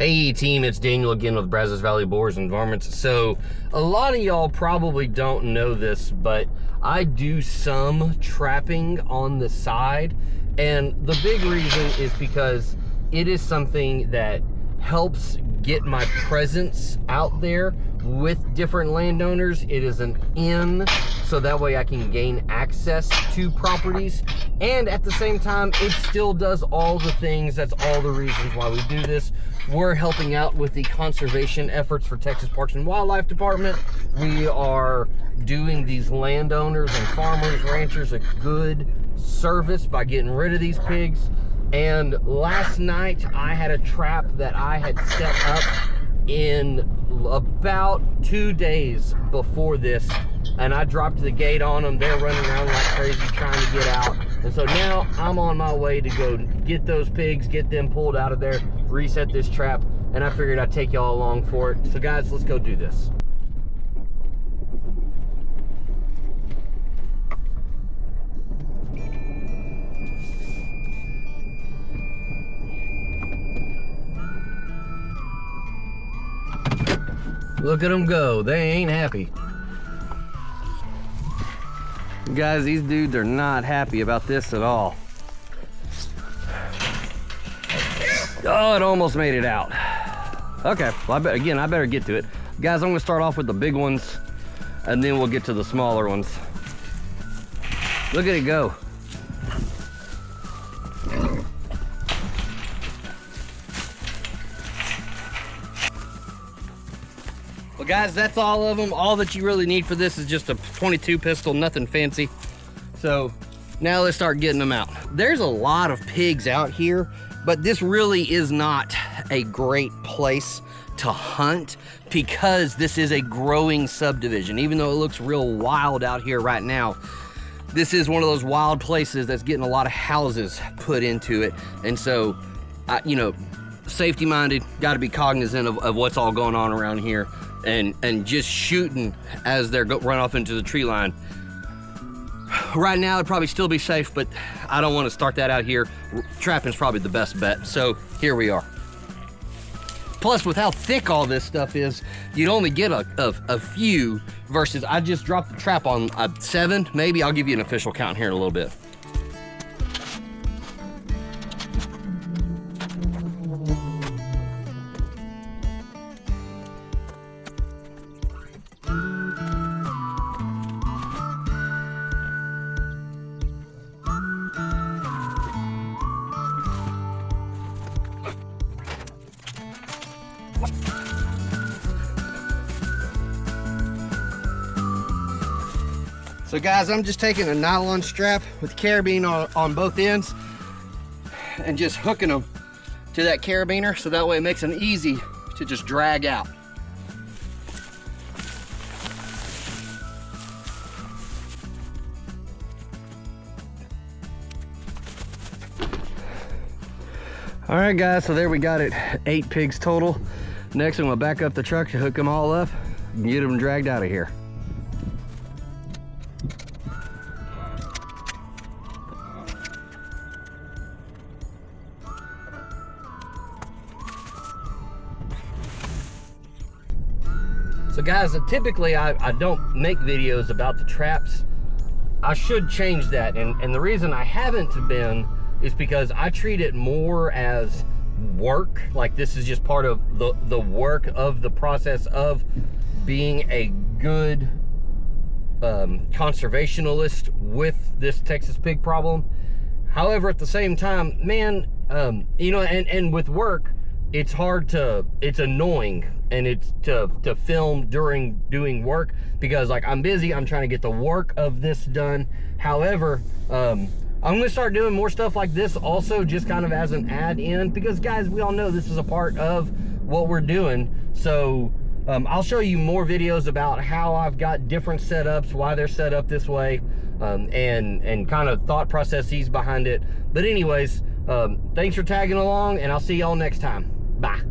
Hey team, it's Daniel again with Brazos Valley Boars and Varmits. So a lot of y'all probably don't know this, but I do some trapping on the side, and the big reason is because it is something that helps get my presence out there with different landowners. It is an in, so that way I can gain access to properties, and at the same time it still does all the things. That's all the reasons why we do this. We're helping out with the conservation efforts for Texas Parks and Wildlife Department. We are doing these landowners and farmers, ranchers a good service by getting rid of these pigs. And last night I had a trap that I had set up in about 2 days before this, and I dropped the gate on them. They're running around like crazy trying to get out, and so now I'm on my way to go get those pigs, get them pulled out of there, reset this trap, and I figured I'd take y'all along for it. So guys, let's go do this. Look at them go. They ain't happy. Guys, these dudes are not happy about this at all. Oh, it almost made it out. Okay, well, I better get to it. Guys, I'm gonna start off with the big ones, and then we'll get to the smaller ones. Look at it go. Well guys, that's all of them. All that you really need for this is just a 22 pistol, nothing fancy. So now let's start getting them out. There's a lot of pigs out here, but this really is not a great place to hunt because this is a growing subdivision. Even though it looks real wild out here right now, this is one of those wild places that's getting a lot of houses put into it. And so, you know, safety minded, got to be cognizant of what's all going on around here. And just shooting as they're run off into the tree line. Right now it'd probably still be safe, but I don't want to start that out here. Trapping's probably the best bet, so here we are. Plus, with how thick all this stuff is, you'd only get a few versus I just dropped the trap on 7. Maybe I'll give you an official count here in a little bit. So guys, I'm just taking a nylon strap with carabiner on both ends and just hooking them to that carabiner, so that way it makes them easy to just drag out. All right guys, so there we got it, 8 pigs total. Next I'm gonna back up the truck to hook them all up and get them dragged out of here. So guys, typically I don't make videos about the traps. I should change that, and the reason I haven't been is because I treat it more as work. Like this is just part of the work of the process of being a good conservationalist with this Texas pig problem. However, at the same time, man, you know, and with work, it's annoying, and it's to film during doing work because like I'm busy, I'm trying to get the work of this done. However, I'm gonna start doing more stuff like this also, just kind of as an add-in, because guys, we all know this is a part of what we're doing. So I'll show you more videos about how I've got different setups, why they're set up this way, and kind of thought processes behind it. But anyways, thanks for tagging along, and I'll see y'all next time. Bye.